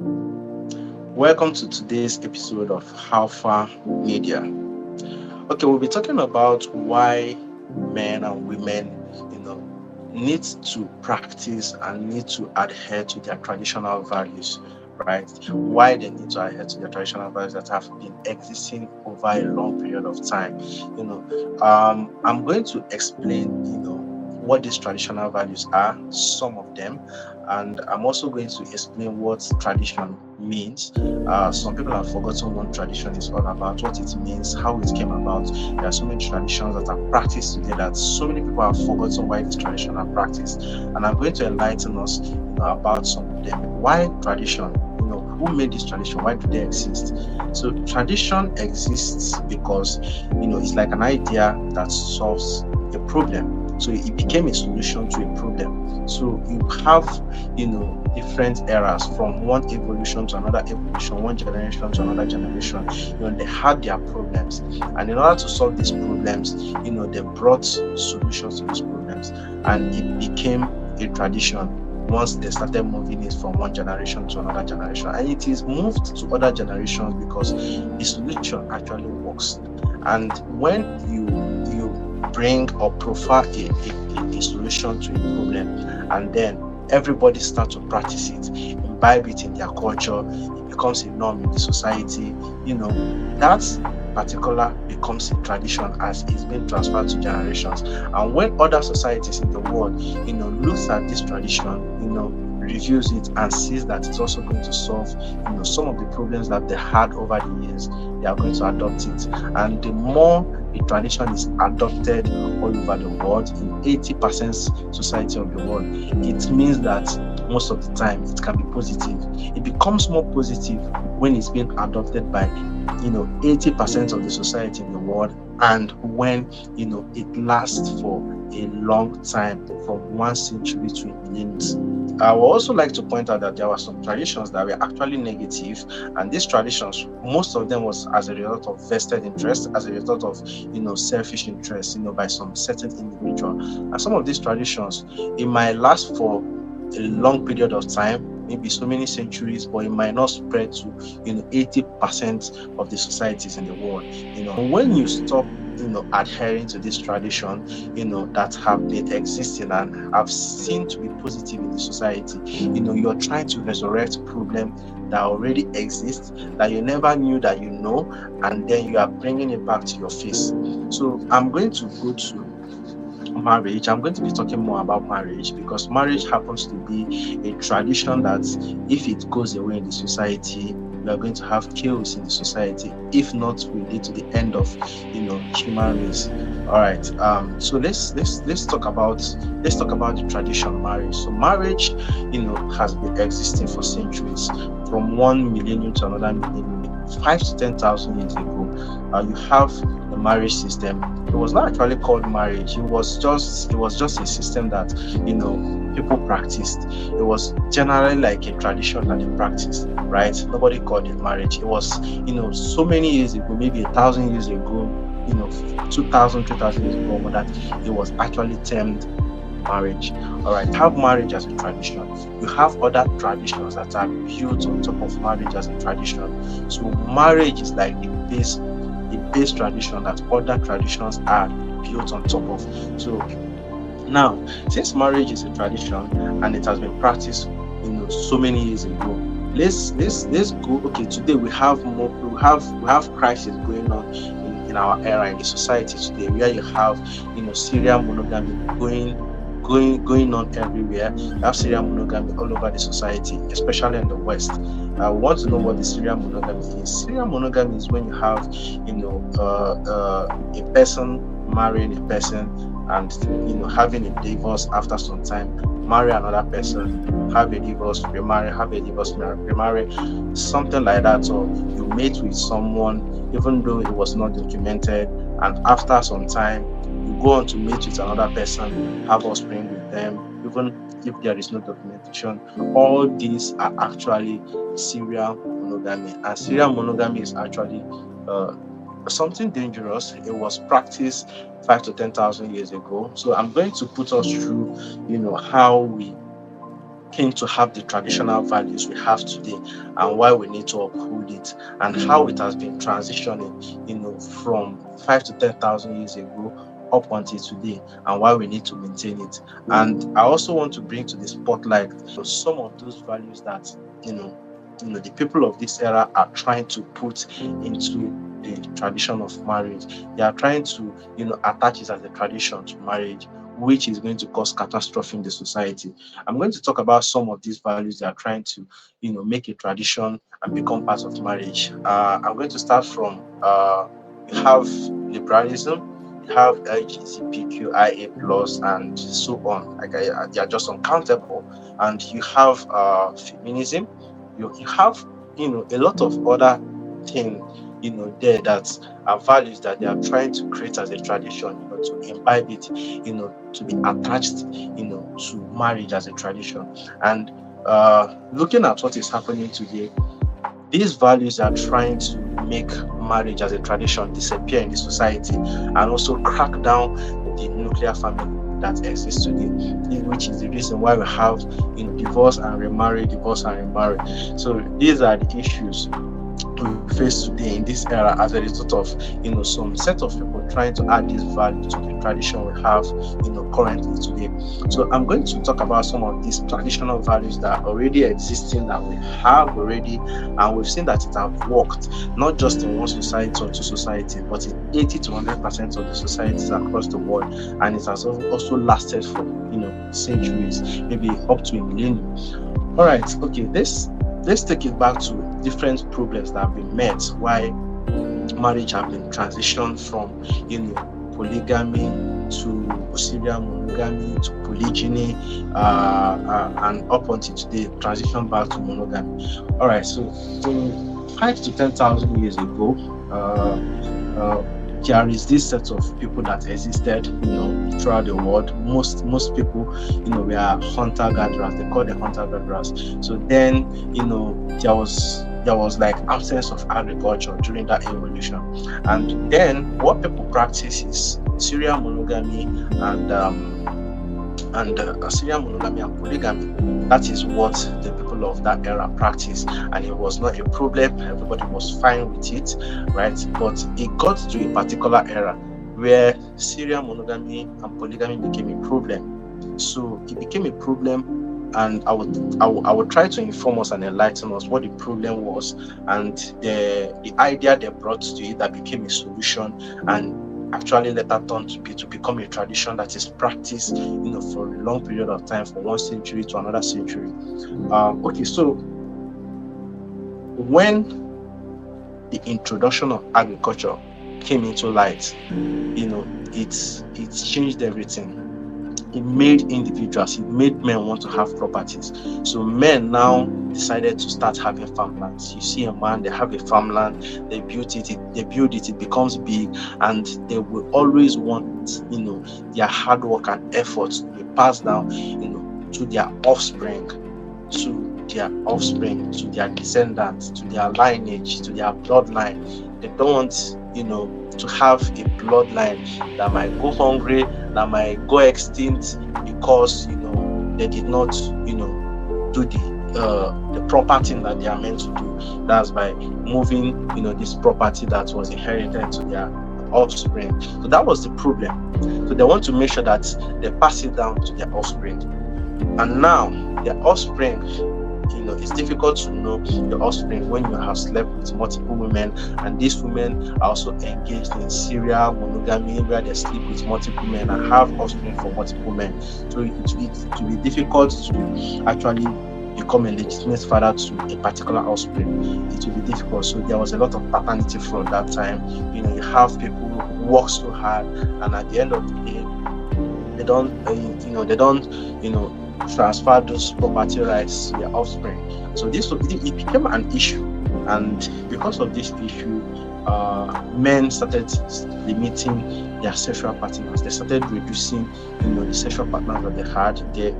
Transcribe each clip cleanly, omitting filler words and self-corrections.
Welcome to today's episode of How Far Media. Okay, we'll be talking about why men and women, you know, need to practice and need to adhere to their traditional values, right? Why they need to adhere to their traditional values that have been existing over a long period of time. I'm going to explain, what these traditional values are, some of them, and I'm also going to explain what tradition means. Some people have forgotten what tradition is all about, what it means, how it came about. There are so many traditions that are practiced today that so many people have forgotten why this tradition are practiced. And I'm going to enlighten us, about some of them. Why tradition? Who made this tradition? Why do they exist? So tradition exists because it's like an idea that solves a problem. So it became a solution to a problem. So you have, different eras from one evolution to another evolution, one generation to another generation. They had their problems, and in order to solve these problems, they brought solutions to these problems, and it became a tradition once they started moving it from one generation to another generation. And it is moved to other generations because the solution actually works. And when you bring or profile a solution to a problem, and then everybody start to practice it, imbibe it in their culture, it becomes a norm in the society, that particular becomes a tradition as it's been transferred to generations. And when other societies in the world, looks at this tradition, reviews it and sees that it's also going to solve, some of the problems that they had over the years, they are going to adopt it. And the more a tradition is adopted all over the world, in 80% society of the world, it means that most of the time it can be positive. It becomes more positive when it's being adopted by 80% of the society in the world, and when it lasts for a long time, from 1 century to millenniums. I would also like to point out that there were some traditions that were actually negative, and these traditions, most of them was as a result of vested interest, as a result of selfish interest, by some certain individual. And some of these traditions, it might last for a long period of time, maybe so many centuries, but it might not spread to 80% of the societies in the world. When you stop adhering to this tradition that have been existing and have seen to be positive in the society, you're trying to resurrect problem that already exists, that you never knew that and then you are bringing it back to your face. So I'm going to go to marriage. I'm going to be talking more about marriage because marriage happens to be a tradition that, if it goes away in the society, we are going to have chaos in the society. If not, we lead to the end of human race. All right. So let's talk about the tradition marriage. So marriage, has been existing for centuries, from one millennium to another millennium, 5 to 10,000 years ago. You have the marriage system. It was not actually called marriage. It was just a system that people practiced. It was generally like a tradition that they practiced, right? Nobody called it marriage. It was so many years ago, maybe 1,000 years ago, 2,000, 3,000 years ago, but that it was actually termed marriage. All right, have marriage as a tradition. You have other traditions that are built on top of marriage as a tradition. So marriage is like the base tradition that other traditions are built on top of. So now, since marriage is a tradition and it has been practiced so many years ago, let's go. Okay, today we have crisis going on in our era, in the society today, where you have serial monogamy going on everywhere. You have serial monogamy all over the society, especially in the West. I want to know what the serial monogamy is. Serial monogamy is when you have a person marrying a person and having a divorce after some time, marry another person, have a divorce, remarry, have a divorce, remarry, something like that. Or you mate with someone even though it was not documented, and after some time you go on to meet with another person, have offspring with them, even if there is no documentation. All these are actually serial monogamy, and serial monogamy is actually something dangerous. It was practiced 5 to 10,000 years ago. So I'm going to put us through, how we came to have the traditional values we have today, and why we need to uphold it, and how it has been transitioning, from 5 to 10,000 years ago up until today, and why we need to maintain it. And I also want to bring to the spotlight some of those values that the people of this era are trying to put into the tradition of marriage. They are trying to attach it as a tradition to marriage, which is going to cause catastrophe in the society. I'm going to talk about some of these values they are trying to make a tradition and become part of marriage. I'm going to start from you have liberalism, you have LGBTQIA plus, and so on. Like they are just uncountable. And you have feminism. You have a lot of other things there that are values that they are trying to create as a tradition, to imbibe it, to be attached, to marriage as a tradition. And looking at what is happening today, these values are trying to make marriage as a tradition disappear in the society, and also crack down the nuclear family that exists today, which is the reason why we have divorce and remarry, divorce and remarry. So these are the issues we face today in this era as a result of some set of people trying to add this value to the tradition we have currently today. So I'm going to talk about some of these traditional values that are already existing, that we have already, and we've seen that it has worked not just in one society or two societies, but in 80 to 100% of the societies across the world, and it has also lasted for centuries, maybe up to a millennium. All right, okay, let's take it back to different problems that have been met, why marriage have been transitioned from polygamy to serial monogamy to polygyny, and up until today transition back to monogamy. All right, so 5 to 10,000 years ago, there is this set of people that existed throughout the world. Most people were hunter-gatherers. They call them hunter-gatherers. So then there was like absence of agriculture during that evolution, and then what people practice is serial monogamy and serial monogamy and polygamy. That is what the people of that era practiced, and it was not a problem. Everybody was fine with it, right? But it got to a particular era where serial monogamy and polygamy became a problem. So it became a problem, and I would try to inform us and enlighten us what the problem was, and the idea they brought to it that became a solution, and actually later turned to become a tradition that is practiced for a long period of time, from one century to another century. Okay, so when the introduction of agriculture came into light, it changed everything. It made individuals, it made men want to have properties. So men now decided to start having farmlands. You see a man, they have a farmland, they build it, it becomes big, and they will always want, their hard work and effort to be passed down, to their offspring, to their descendants, to their lineage, to their bloodline. They don't want, to have a bloodline that might go hungry, that might go extinct because they did not do the proper thing that they are meant to do. That's by moving this property that was inherited to their offspring. So that was the problem. So they want to make sure that they pass it down to their offspring. And now their offspring, it's difficult to know the offspring when you have slept with multiple women, and these women are also engaged in serial monogamy where they sleep with multiple men and have offspring for multiple men. So it will be difficult to actually become a legitimate father to a particular offspring. It will be difficult. So there was a lot of paternity fraud that time. You have people who work so hard, and at the end of the day, they don't transfer those property rights to their offspring. So it became an issue, and because of this issue, men started limiting their sexual partners. They started reducing the sexual partners that they had. They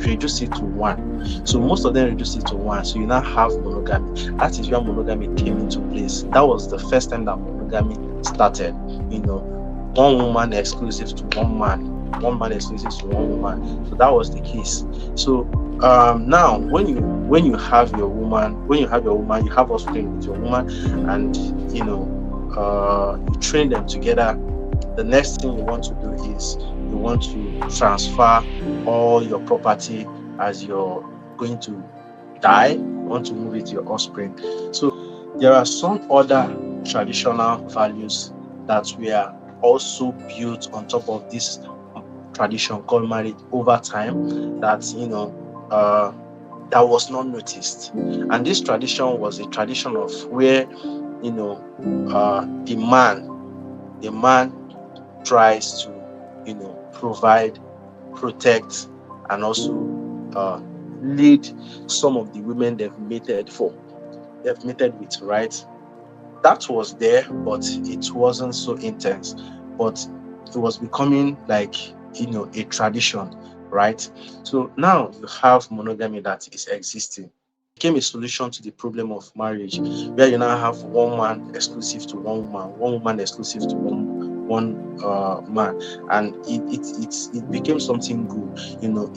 reduced it to one. So most of them reduced it to one. So you now have monogamy. That is where monogamy came into place. That was the first time that monogamy started. One woman exclusive to one man exclusive to one woman. So that was the case. So now when you when you have your woman, you have offspring with your woman, and you train them together. The next thing you want to do is you want to transfer all your property as you're going to die. You want to move it to your offspring. So there are some other traditional values that were also built on top of this tradition called marriage over time, that uh, that was not noticed. And this tradition was a tradition of where the man tries to provide, protect, and also lead some of the women they've mated with, right? That was there, but it wasn't so intense. But it was becoming like a tradition, right? So now you have monogamy that is existing. It became a solution to the problem of marriage, where you now have one man exclusive to one woman exclusive to one man, and it became something good.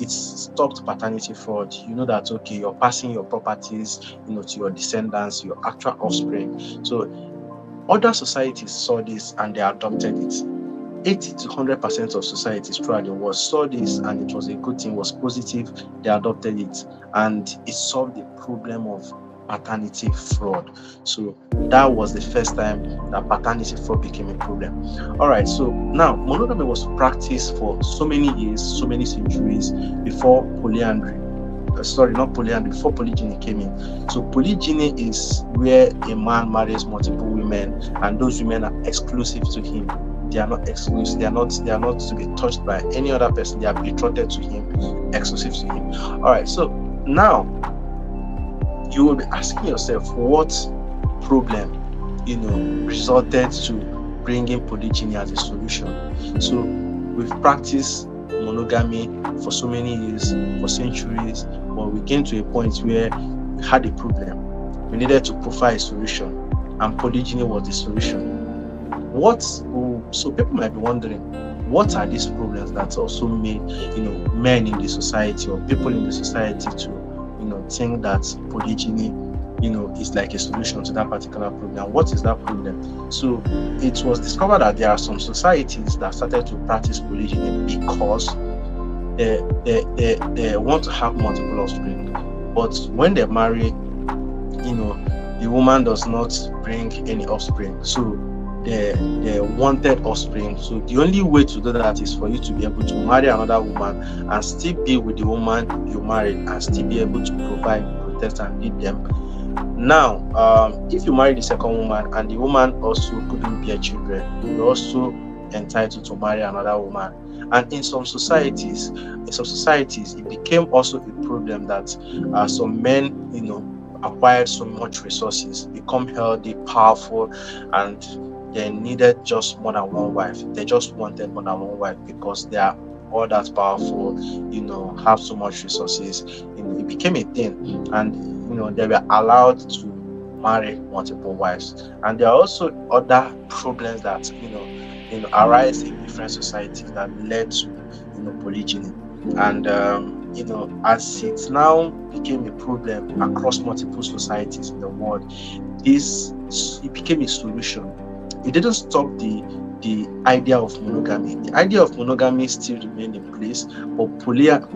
It stopped paternity fraud. You know that, okay, you're passing your properties to your descendants, your actual offspring. So other societies saw this and they adopted it. 80 to 100% of societies throughout the world saw this and it was a good thing, was positive. They adopted it, and it solved the problem of paternity fraud. So that was the first time that paternity fraud became a problem. All right, so now monogamy was practiced for so many years, so many centuries before polyandry. Not polyandry, before polygyny came in. So polygyny is where a man marries multiple women, and those women are exclusive to him. They are not exclusive. They are not to be touched by any other person. They are betrothed to him, exclusive to him. All right. So now you will be asking yourself, what problem, resulted to bringing polygyny as a solution? So we've practiced monogamy for so many years, for centuries, but we came to a point where we had a problem. We needed to provide a solution, and polygyny was the solution. So people might be wondering, what are these problems that also made men in the society or people in the society to think that polygyny is like a solution to that particular problem? What is that problem? So it was discovered that there are some societies that started to practice polygyny because they want to have multiple offspring, but when they marry, the woman does not bring any offspring. So they wanted offspring. So the only way to do that is for you to be able to marry another woman and still be with the woman you married and still be able to provide, protect, and lead them. Now, if you marry the second woman and the woman also couldn't bear children, you're also entitled to marry another woman. And in some societies, it became also a problem that some men, acquired so much resources, become healthy, powerful, and they needed just more than one wife. They just wanted more than one wife because they are all that powerful, have so much resources. It became a thing, and they were allowed to marry multiple wives. And there are also other problems that arise in different societies that led to polygyny. And as it now became a problem across multiple societies in the world, it became a solution. It didn't stop the idea of monogamy. The idea of monogamy still remained in place, but polygyny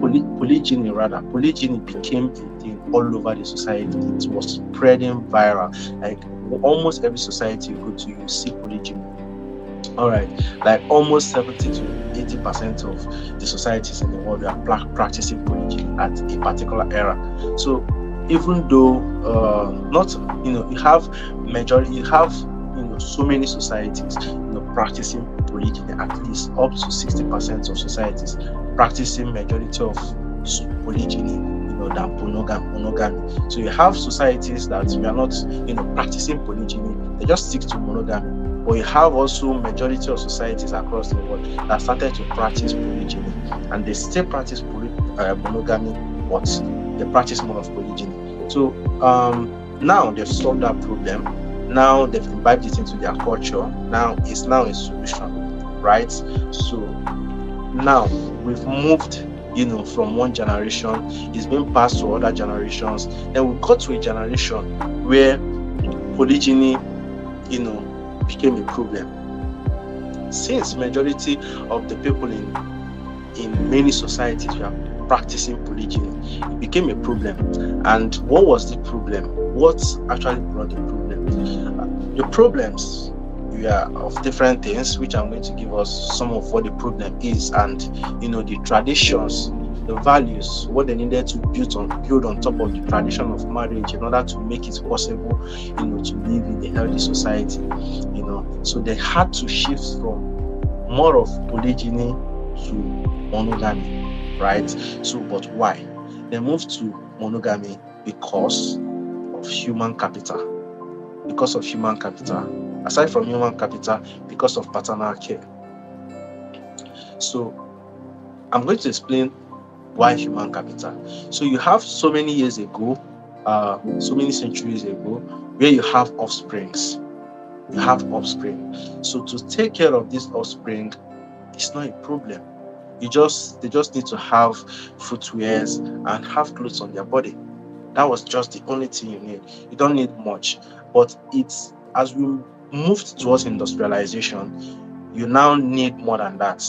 became a thing all over the society. It was spreading viral. Like almost every society you go to, you see polygyny. All right, like almost 70 to 80% of the societies in the world are practicing polygyny at a particular era. So even though you have so many societies practicing polygyny, at least up to 60% of societies practicing majority of polygyny than monogamy. So you have societies that we are not practicing polygyny, they just stick to monogamy. But you have also majority of societies across the world that started to practice polygyny, and they still practice monogamy, but they practice more of polygyny. So now they've solved that problem. Now they've imbibed it into their culture. Now it's a solution, right? So now we've moved from one generation. It's been passed to other generations. Then we got to a generation where polygyny, became a problem. Since majority of the people in many societies were practicing polygyny, it became a problem. And what was the problem? What actually brought the problem? The problems were of different things, which I'm going to give us some of what the problem is, and the traditions, the values, what they needed to build on top of the tradition of marriage in order to make it possible, to live in a healthy society. So they had to shift from more of polygyny to monogamy, right? So, but why? They moved to monogamy because of human capital. Because of human capital. Aside from human capital, because of paternal care. So, I'm going to explain why human capital. So, you have so many years ago, so many centuries ago, where you have offsprings. You have offspring. So, to take care of this offspring, it's not a problem. They just need to have footwears and have clothes on their body. That was just the only thing you need. You don't need much. But it's as we moved towards industrialization, you now need more than that.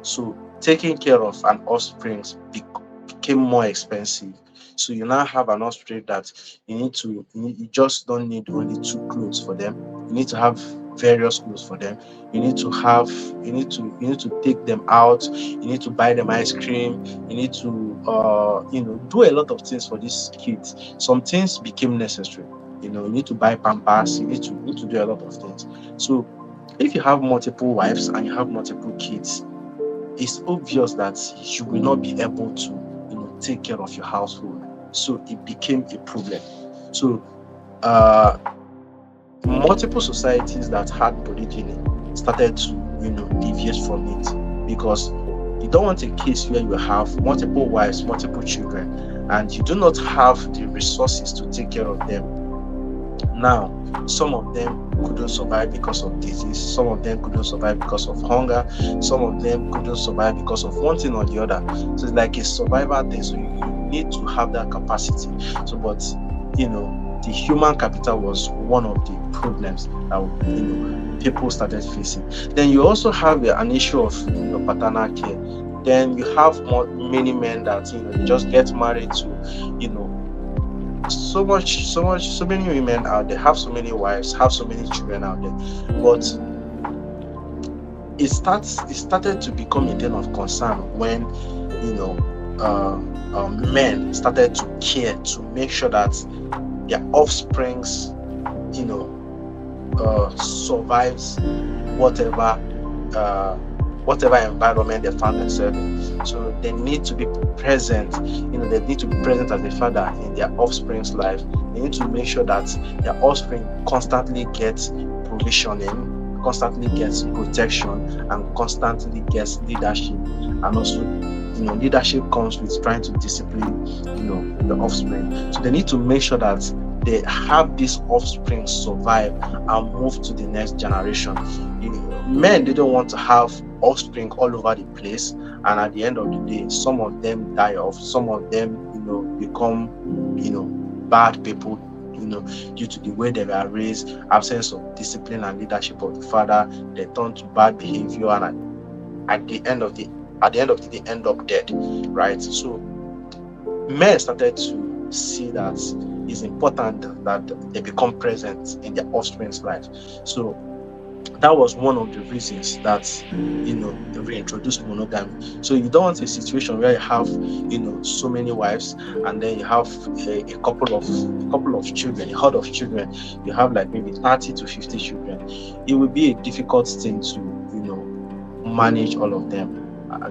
So taking care of an offspring became more expensive. So you now have an offspring that you just don't need only two clothes for them. You need to have various clothes for them. You need to take them out. You need to buy them ice cream. You need to do a lot of things for these kids. Some things became necessary. You need to buy pampers. You need to do a lot of things. So if you have multiple wives and you have multiple kids, it's obvious that you will not be able to take care of your household. So it became a problem. So multiple societies that had polygyny started to deviate from it, because you don't want a case where you have multiple wives, multiple children, and you do not have the resources to take care of them. Now, some of them couldn't survive because of disease, some of them couldn't survive because of hunger, some of them couldn't survive because of one thing or the other. So it's like a survival thing. So you need to have that capacity. So, but the human capital was one of the problems that people started facing. Then you also have an issue of paternal care. Then you have many men that they just get married to so many women out there, have so many wives, have so many children out there. But it started to become a thing of concern when men started to care to make sure that their offsprings survives whatever environment they found themselves in. So they need to be present. They need to be present as a father in their offspring's life. They need to make sure that their offspring constantly gets provisioning, constantly gets protection, and constantly gets leadership. And also, leadership comes with trying to discipline, the offspring. So they need to make sure that they have this offspring survive and move to the next generation. Men didn't want to have offspring all over the place, and at the end of the day, some of them die off, some of them become bad people due to the way they were raised, absence of discipline and leadership of the father. They turn to bad behavior, and at the end of the day end up dead, right? So men started to see that it's important that they become present in their offspring's life. So that was one of the reasons that they reintroduced monogamy. So you don't want a situation where you have so many wives, and then you have a couple of children, a herd of children. You have like maybe 30 to 50 children. It will be a difficult thing to manage all of them,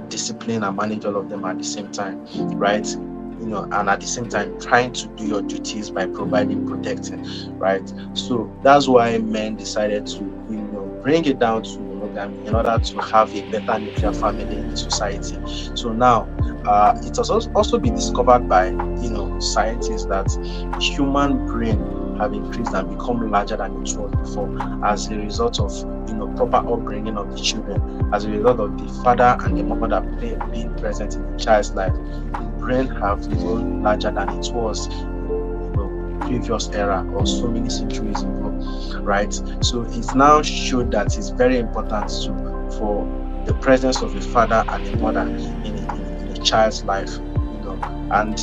discipline and manage all of them at the same time, right? And at the same time trying to do your duties by providing protection, right? So that's why men decided to bring it down to monogamy in order to have a better nuclear family in society. So now it has also been discovered by scientists that human brain have increased and become larger than it was before as a result of proper upbringing of the children, as a result of the father and the mother being present in the child's life. The brain have grown larger than it was previous era or so many centuries ago, right? So it's now showed that it's very important for the presence of a father and a mother in a child's life, and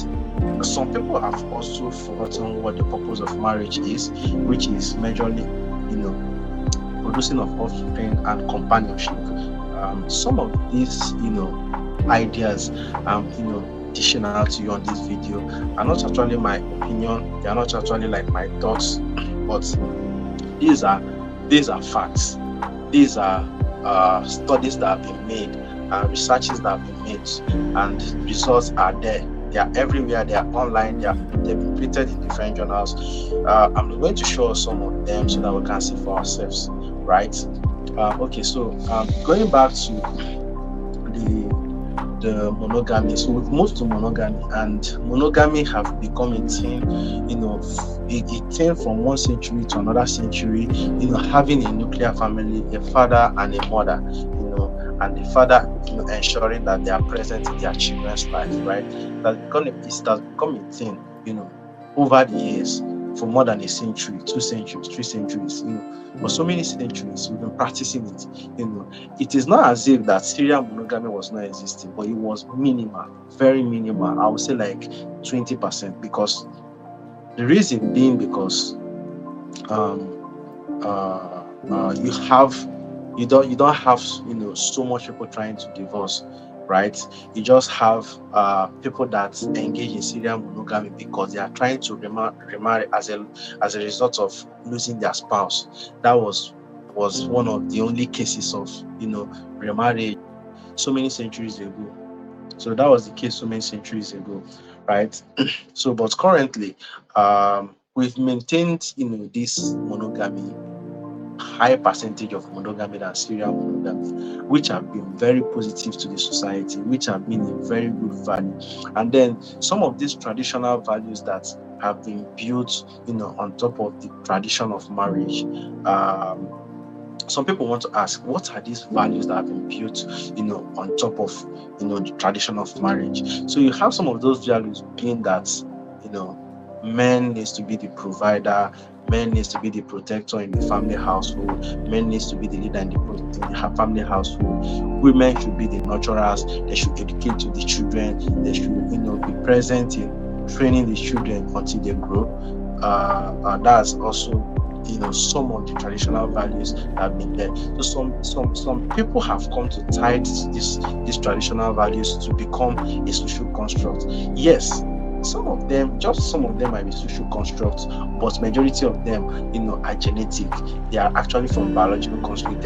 some people have also forgotten what the purpose of marriage is, which is majorly, producing of offspring and companionship. Some of these, ideas, dishing out to you on this video are not actually my opinion. They are not actually like my thoughts, but these are facts. These are studies that have been made and researches that have been made, and results are there. They are everywhere. They are online. They've been printed in different journals. I'm going to show us some of them so that we can see for ourselves, right? Okay, so going back to the monogamy. So we've moved to monogamy, and monogamy have become a thing, a thing from one century to another century, having a nuclear family, a father and a mother, and the father, ensuring that they are present in their children's life, right? It has become a thing, over the years, for more than a century, 2 centuries, 3 centuries, for so many centuries, we've been practicing it. It is not as if that serial monogamy was not existing, but it was minimal, very minimal. I would say like 20%, because the reason being because you don't have so much people trying to divorce, right? You just have people that engage in serial monogamy because they are trying to remarry as a result of losing their spouse. That was one of the only cases of remarriage so many centuries ago. So that was the case so many centuries ago, right? So but currently we've maintained this monogamy, high percentage of monogamy than serial monogamy, which have been very positive to the society, which have been a very good value. And then some of these traditional values that have been built, on top of the tradition of marriage. Some people want to ask, what are these values that have been built, on top of, the tradition of marriage? So you have some of those values being that, men needs to be the provider, men needs to be the protector in the family household, men needs to be the leader in the family household, women should be the nurturers, they should educate to the children, they should be present in training the children until they grow. That's also some of the traditional values that have been there. So some people have come to tie these traditional values to become a social construct. Yes, some of them might be social constructs, but majority of them, are genetic. They are actually from biological constructs.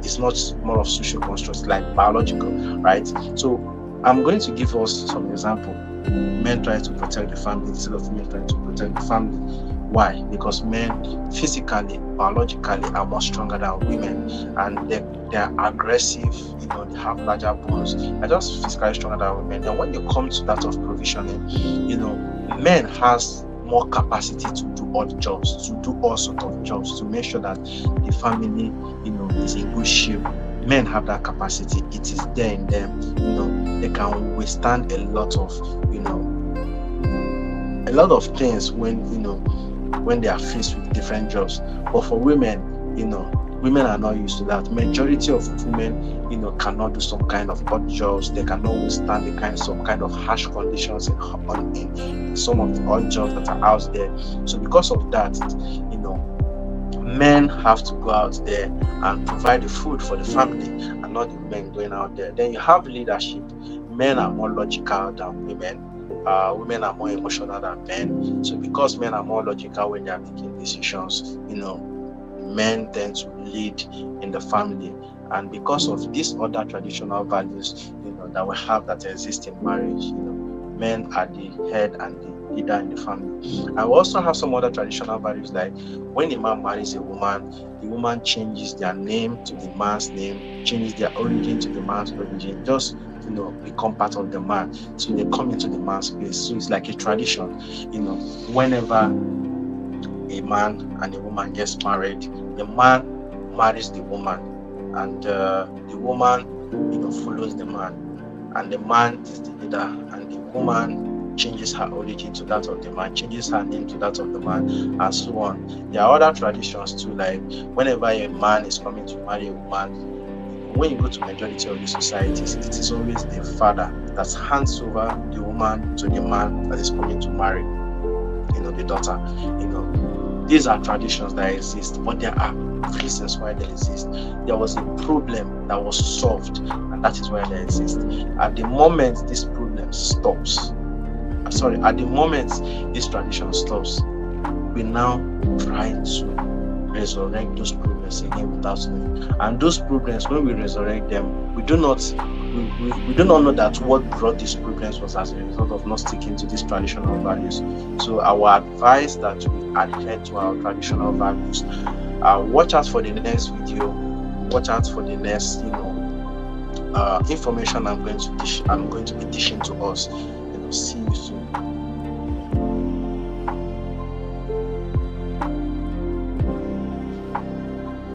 It's not more of social constructs, like biological, right? So I'm going to give us some example. Men try to protect the family instead of women trying to protect the family. Why? Because men physically, biologically are more stronger than women, and they are aggressive, they have larger bones, they're just physically stronger than women. And when you come to that of provisioning, men has more capacity to do odd jobs, to do all sorts of jobs, to make sure that the family, is in good shape. Men have that capacity. It is there in them. They can withstand a lot of things when they are faced with different jobs. But for women, women are not used to that. Majority of women, cannot do some kind of odd jobs. They cannot withstand some kind of harsh conditions in some of the odd jobs that are out there. So because of that, men have to go out there and provide the food for the family, and not the men going out there. Then you have leadership. Men are more logical than women. Women are more emotional than men. So because men are more logical when they are making decisions, men tend to lead in the family. And because of these other traditional values, that we have that exist in marriage, men are the head and the leader in the family. And we also have some other traditional values, like when a man marries a woman, the woman changes their name to the man's name, changes their origin to the man's origin, just become part of the man. So they come into the man's place. So it's like a tradition, whenever a man and a woman gets married, the man marries the woman, and the woman, follows the man, and the man is the leader, and the woman changes her origin to that of the man, changes her name to that of the man, and so on. There are other traditions too, like whenever a man is coming to marry a woman, when you go to majority of the societies, it is always the father that hands over the woman to the man that is coming to marry, the daughter. These are traditions that exist, but there are reasons why they exist. There was a problem that was solved, and that is why they exist. At the moment this problem stops, at the moment this tradition stops, we now try to resurrect those problems again without knowing. And those problems, when we resurrect them, we do not know that what brought these problems was as a result of not sticking to these traditional values. So our advice that we adhere to our traditional values. Watch out for the next video. Watch out for the next information I'm going to be dishing to us. See you soon.